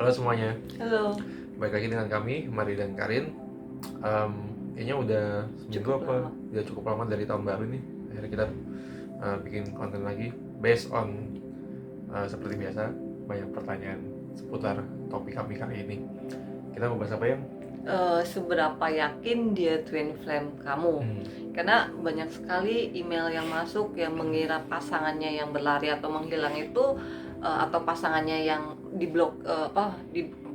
Halo semuanya, Halo, balik lagi dengan kami, Mari dan Karin. Kayaknya udah seminggu cukup apa, lama. udah cukup lama dari tahun baru nih. Akhirnya kita bikin konten lagi, based on seperti biasa, banyak pertanyaan seputar topik kami kali ini. Kita mau bahas apa ya? Seberapa yakin dia twin flame kamu? Karena banyak sekali email yang masuk yang mengira pasangannya yang berlari atau menghilang itu atau pasangannya yang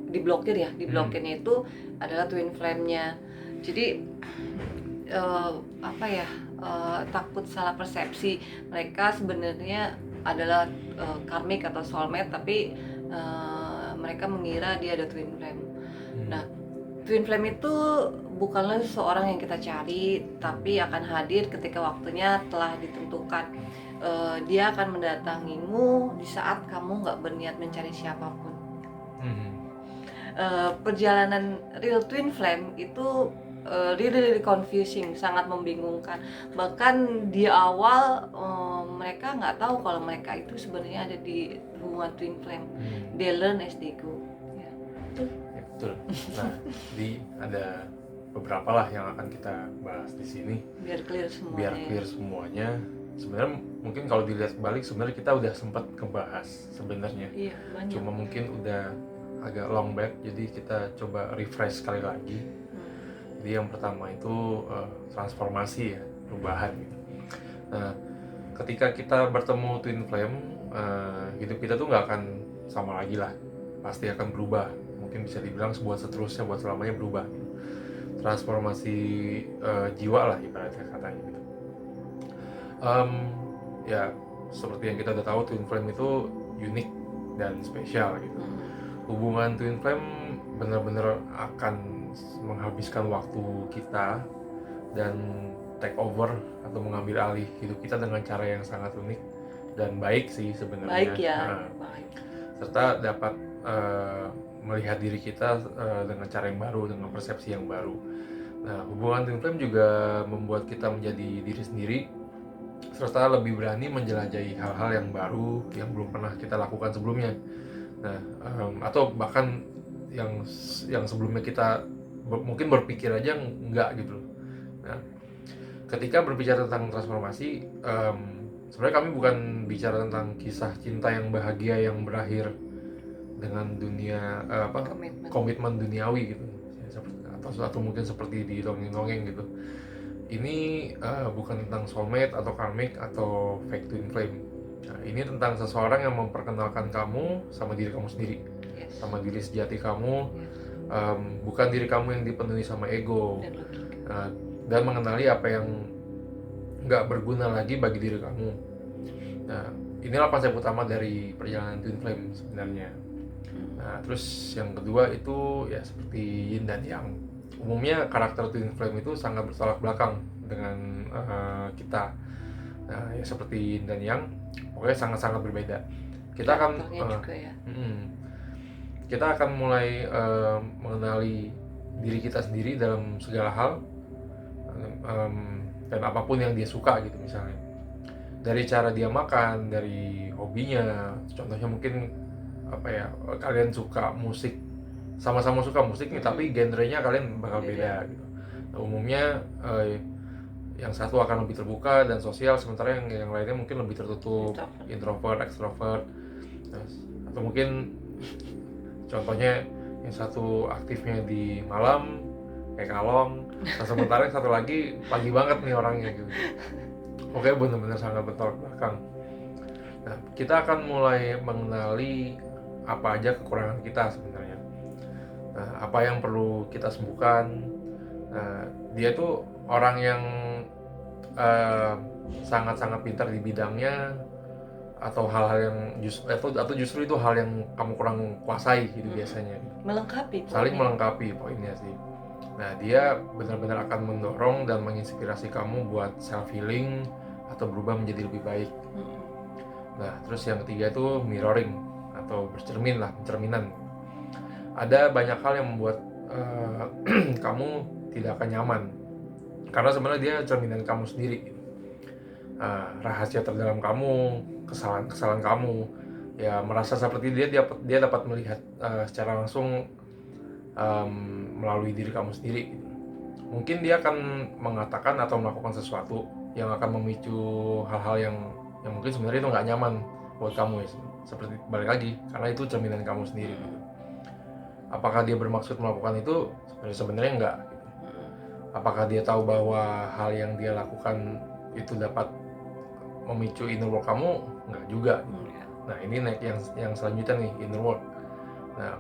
diblokir ya, diblokirnya itu adalah twin flame-nya. Jadi takut salah persepsi, mereka sebenarnya adalah karmic atau soulmate, tapi mereka mengira dia ada twin flame. Nah, twin flame itu bukanlah seseorang yang kita cari, tapi akan hadir ketika waktunya telah ditentukan. Dia akan mendatangimu di saat kamu nggak berniat mencari siapapun. Perjalanan real twin flame itu really confusing, sangat membingungkan. Bahkan di awal mereka nggak tahu kalau mereka itu sebenarnya ada di hubungan twin flame. They learn as they go. Ya. Ya, betul. Nah, jadi ada beberapa lah yang akan kita bahas di sini. Biar clear semuanya. Sebenarnya mungkin kalau dilihat balik, sebenarnya kita udah sempat ngebahas sebenarnya. Iya, banyak. Cuma mungkin udah agak long back, jadi kita coba refresh sekali lagi. Jadi yang pertama itu transformasi ya, perubahan gitu. Nah, ketika kita bertemu twin flame, hidup kita tuh nggak akan sama lagi lah, pasti akan berubah. Mungkin bisa dibilang buat seterusnya, buat selamanya berubah gitu. Transformasi jiwa lah ibaratnya katanya gitu. Ya seperti yang kita udah tahu, twin flame itu unik dan spesial gitu. Hubungan twin flame benar-benar akan menghabiskan waktu kita dan take over atau mengambil alih hidup kita dengan cara yang sangat unik dan baik sih sebenarnya. Baik ya, baik. Serta dapat melihat diri kita dengan cara yang baru, dengan persepsi yang baru. Nah, hubungan twin flame juga membuat kita menjadi diri sendiri, serta lebih berani menjelajahi hal-hal yang baru yang belum pernah kita lakukan sebelumnya. Nah, atau bahkan yang sebelumnya kita mungkin berpikir aja enggak gitu. Nah, ketika berbicara tentang transformasi, sebenarnya kami bukan bicara tentang kisah cinta yang bahagia yang berakhir dengan dunia komitmen duniawi gitu, atau mungkin seperti di dongeng-dongeng gitu. Ini bukan tentang soulmate atau karmic atau fake twin flame. Nah, ini tentang seseorang yang memperkenalkan kamu sama diri kamu sendiri, sama diri sejati kamu, bukan diri kamu yang dipenuhi sama ego, dan mengenali apa yang nggak berguna lagi bagi diri kamu. Nah, inilah konsep utama dari perjalanan twin flame sebenarnya. Nah, terus yang kedua itu ya seperti yin dan yang. Umumnya karakter twin flame itu sangat bertolak belakang dengan kita. Nah, ya seperti yin dan yang, pokoknya sangat-sangat berbeda. Kita akan juga ya. Kita akan mulai mengenali diri kita sendiri dalam segala hal, dan apapun yang dia suka gitu, misalnya dari cara dia makan, dari hobinya. Contohnya mungkin apa ya, kalian suka musik, sama-sama suka musik nih, tapi genrenya kalian bakal beda gitu. Nah, umumnya yang satu akan lebih terbuka dan sosial, sementara yang lainnya mungkin lebih tertutup, introvert, extrovert. Atau mungkin contohnya yang satu aktifnya di malam kayak kalong, nah sementara yang satu lagi pagi banget nih orangnya gitu. Oke, benar-benar sangat bertolak belakang. Nah, kita akan mulai mengenali apa aja kekurangan kita sebenarnya. Nah, apa yang perlu kita sembuhkan. Nah, dia tuh orang yang sangat-sangat pintar di bidangnya, atau hal-hal yang justru itu hal yang kamu kurang kuasai gitu biasanya. Saling melengkapi poinnya sih. Nah, dia benar-benar akan mendorong dan menginspirasi kamu buat self healing atau berubah menjadi lebih baik. Nah, terus yang ketiga itu mirroring atau pencerminan. Ada banyak hal yang membuat kamu tidak akan nyaman, karena sebenarnya dia cerminan kamu sendiri. Rahasia terdalam kamu, kesalahan kamu, ya merasa seperti dia dapat melihat secara langsung melalui diri kamu sendiri gitu. Mungkin dia akan mengatakan atau melakukan sesuatu yang akan memicu hal-hal yang mungkin sebenarnya itu nggak nyaman buat kamu ya. Seperti balik lagi, karena itu cerminan kamu sendiri gitu. Apakah dia bermaksud melakukan itu? Sebenarnya enggak gitu. Apakah dia tahu bahwa hal yang dia lakukan itu dapat memicu inner work kamu? Enggak juga gitu. Nah ini yang selanjutnya nih, inner work. Nah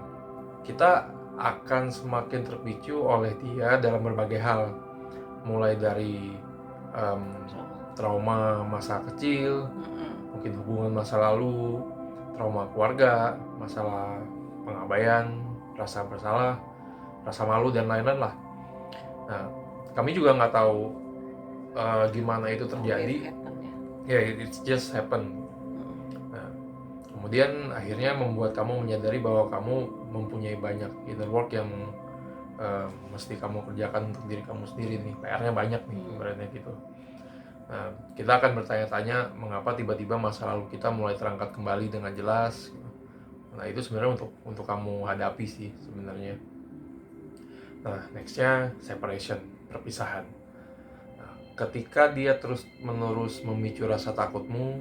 kita akan semakin terpicu oleh dia dalam berbagai hal, mulai dari trauma masa kecil, mungkin hubungan masa lalu, trauma keluarga, masalah pengabaian, rasa bersalah, rasa malu dan lain-lain lah. Nah, kami juga nggak tahu gimana itu terjadi. Ya, it's just happen. Nah, kemudian akhirnya membuat kamu menyadari bahwa kamu mempunyai banyak inner work yang mesti kamu kerjakan untuk diri kamu sendiri nih. PR-nya banyak nih, ibaratnya gitu. Nah, kita akan bertanya-tanya mengapa tiba-tiba masa lalu kita mulai terangkat kembali dengan jelas. Nah, itu sebenarnya untuk kamu hadapi sih sebenarnya. Nah, nextnya separation, perpisahan. Nah, ketika dia terus-menerus memicu rasa takutmu,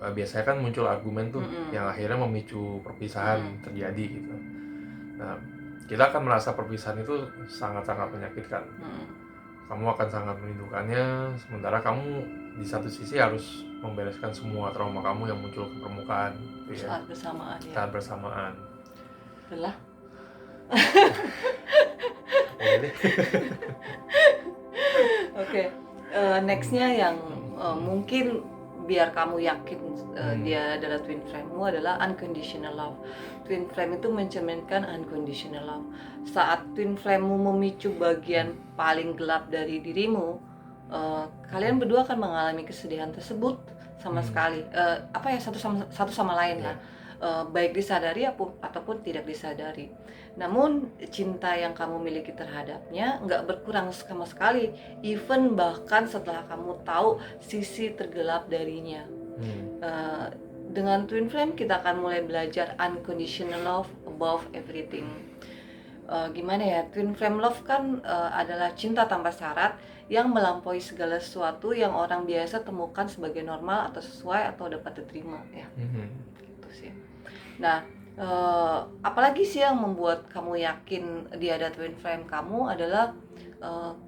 biasanya kan muncul argumen tuh yang akhirnya memicu perpisahan terjadi gitu. Nah, kita akan merasa perpisahan itu sangat-sangat menyakitkan. Kamu akan sangat merindukannya, sementara kamu di satu sisi harus membereskan semua trauma kamu yang muncul ke permukaan gitu ya. Saat bersamaan ya. Saat bersamaan. Lelah. Oke. Nextnya yang mungkin biar kamu yakin dia adalah twin flame-mu adalah unconditional love. Twin flame itu mencerminkan unconditional love. Saat twin flame-mu memicu bagian paling gelap dari dirimu, kalian berdua akan mengalami kesedihan tersebut sama sekali. Satu sama lain lah. Baik disadari ataupun tidak disadari. Namun cinta yang kamu miliki terhadapnya nggak berkurang sama sekali, even bahkan setelah kamu tahu sisi tergelap darinya. Dengan twin flame kita akan mulai belajar unconditional love above everything. Gimana ya, twin flame love kan adalah cinta tanpa syarat yang melampaui segala sesuatu yang orang biasa temukan sebagai normal atau sesuai atau dapat diterima ya. Gitu sih. Nah, apalagi sih yang membuat kamu yakin dia ada twin flame kamu adalah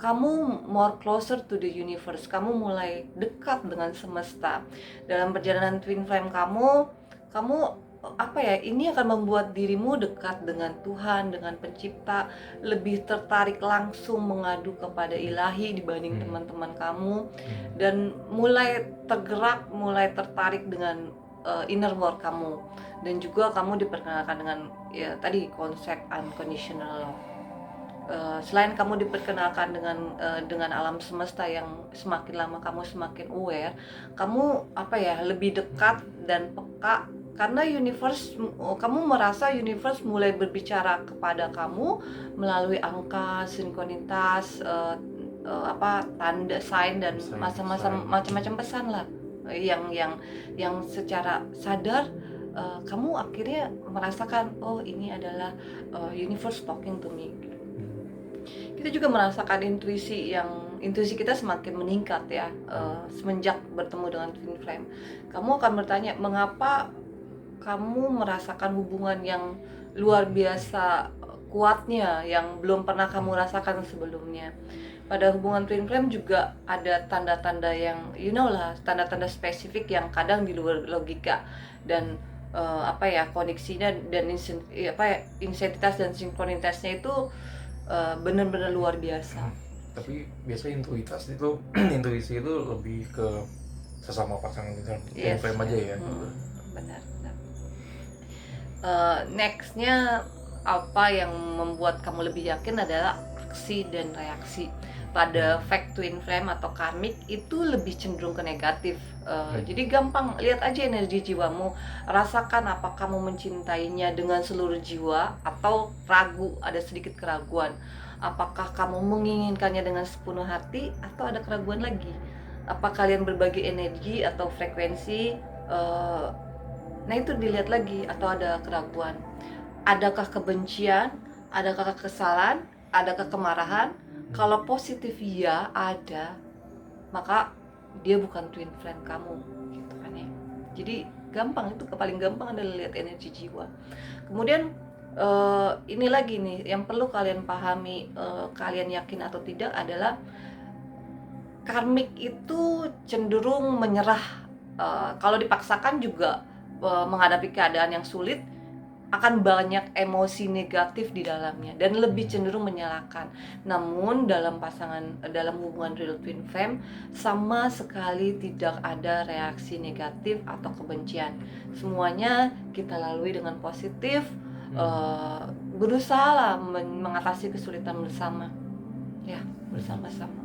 kamu more closer to the universe. Kamu mulai dekat dengan semesta. Dalam perjalanan twin flame kamu ini akan membuat dirimu dekat dengan Tuhan, dengan Pencipta, lebih tertarik langsung mengadu kepada Ilahi dibanding teman-teman kamu, dan mulai tergerak, mulai tertarik dengan inner work kamu, dan juga kamu diperkenalkan dengan ya tadi konsep unconditional love. Selain kamu diperkenalkan dengan alam semesta yang semakin lama kamu semakin aware, kamu lebih dekat dan peka karena kamu merasa universe mulai berbicara kepada kamu melalui angka, sinkronitas, tanda, sign dan macam-macam pesan lah yang secara sadar kamu akhirnya merasakan, oh ini adalah universe talking to me. Kita juga merasakan intuisi kita semakin meningkat ya semenjak bertemu dengan twin flame. Kamu akan bertanya, mengapa kamu merasakan hubungan yang luar biasa kuatnya yang belum pernah kamu rasakan sebelumnya. Pada hubungan twin flame juga ada tanda-tanda yang tanda-tanda spesifik yang kadang di luar logika, dan koneksinya dan insentitas dan sinkronitasnya itu benar-benar luar biasa. Tapi biasanya intuisi itu lebih ke sesama pasangan twin flame aja ya. Benar. Nextnya apa yang membuat kamu lebih yakin adalah aksi dan reaksi. Pada fact twin flame atau karmik itu lebih cenderung ke negatif. Jadi gampang, lihat aja energi jiwamu, rasakan apa kamu mencintainya dengan seluruh jiwa atau ragu, ada sedikit keraguan. Apakah kamu menginginkannya dengan sepenuh hati atau ada keraguan lagi? Apa kalian berbagi energi atau frekuensi Nah itu dilihat lagi atau ada keraguan. Adakah kebencian? Adakah kekesalan? Adakah kemarahan? Kalau positif ya ada, maka dia bukan twin flame kamu, gitu kan ya. Jadi gampang, itu paling gampang adalah lihat energi jiwa. Kemudian ini lagi nih yang perlu kalian pahami, kalian yakin atau tidak adalah karmik itu cenderung menyerah. Kalau dipaksakan juga menghadapi keadaan yang sulit, akan banyak emosi negatif di dalamnya dan lebih cenderung menyalahkan. Namun dalam hubungan real twin flame sama sekali tidak ada reaksi negatif atau kebencian. Semuanya kita lalui dengan positif, berusaha lah mengatasi kesulitan bersama, ya bersama-sama.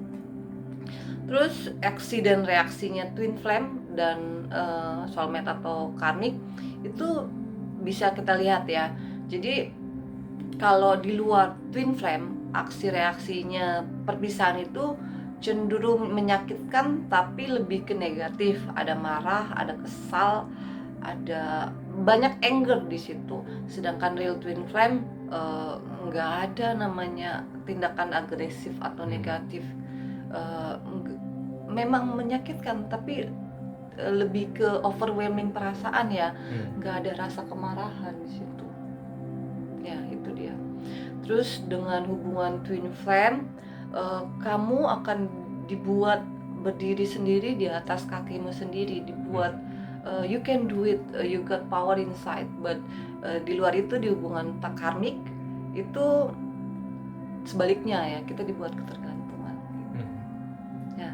Terus aksi dan reaksinya twin flame dan soulmate atau karmik itu bisa kita lihat ya. Jadi kalau di luar twin flame, aksi reaksinya perpisahan itu cenderung menyakitkan tapi lebih ke negatif. Ada marah, ada kesal, ada banyak anger di situ. Sedangkan real twin flame nggak ada namanya tindakan agresif atau negatif. Memang menyakitkan tapi lebih ke overwhelming perasaan ya, nggak ada rasa kemarahan di situ. Ya itu dia. Terus dengan hubungan twin flame, kamu akan dibuat berdiri sendiri di atas kakimu sendiri, dibuat you can do it, you got power inside. But di luar itu di hubungan karmik itu sebaliknya ya, kita dibuat ketergantungan. Ya,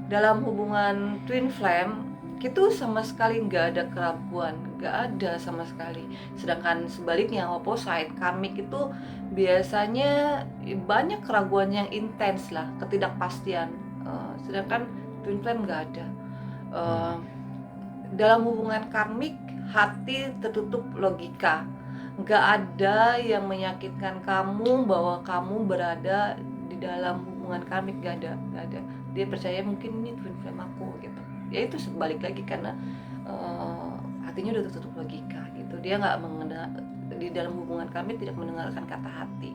dalam hubungan twin flame itu sama sekali nggak ada keraguan, nggak ada sama sekali. Sedangkan sebaliknya opposite karmik itu biasanya banyak keraguan yang intens lah, ketidakpastian. Sedangkan twin flame nggak ada. Dalam hubungan karmik hati tertutup logika, nggak ada yang menyakitkan kamu bahwa kamu berada di dalam hubungan karmik, nggak ada. Dia percaya mungkin ini twin flame aku gitu. Ya itu sebalik lagi karena hatinya udah tertutup logika gitu. Dia nggak mengenal, di dalam hubungan kami tidak mendengarkan kata hati.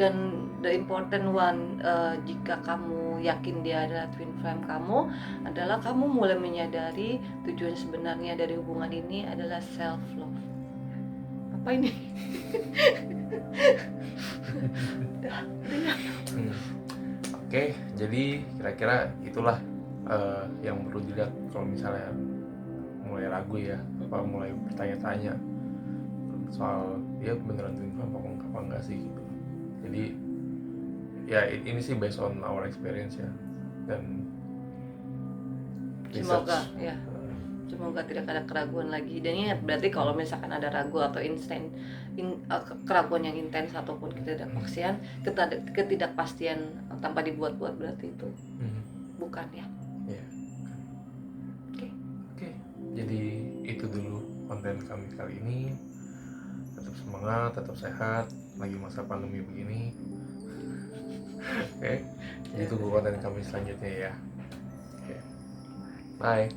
Dan the important one, jika kamu yakin dia adalah twin flame kamu, adalah kamu mulai menyadari tujuan sebenarnya dari hubungan ini adalah self love. Apa ini? Oke, jadi kira-kira itulah yang perlu dilihat kalau misalnya mulai ragu ya, apa mulai bertanya-tanya soal dia beneran twin flame apa enggak sih gitu. Jadi ya ini sih based on our experience ya, dan semoga tidak ada keraguan lagi. Dan ingat, berarti kalau misalkan ada ragu atau keraguan yang intens ataupun ketidakpastian tanpa dibuat-buat, berarti itu bukan ya. Oke. Jadi itu dulu konten kami kali ini. Tetap semangat, tetap sehat lagi masa pandemi begini. Oke. Jadi tunggu konten kami selanjutnya ya. Oke. Bye.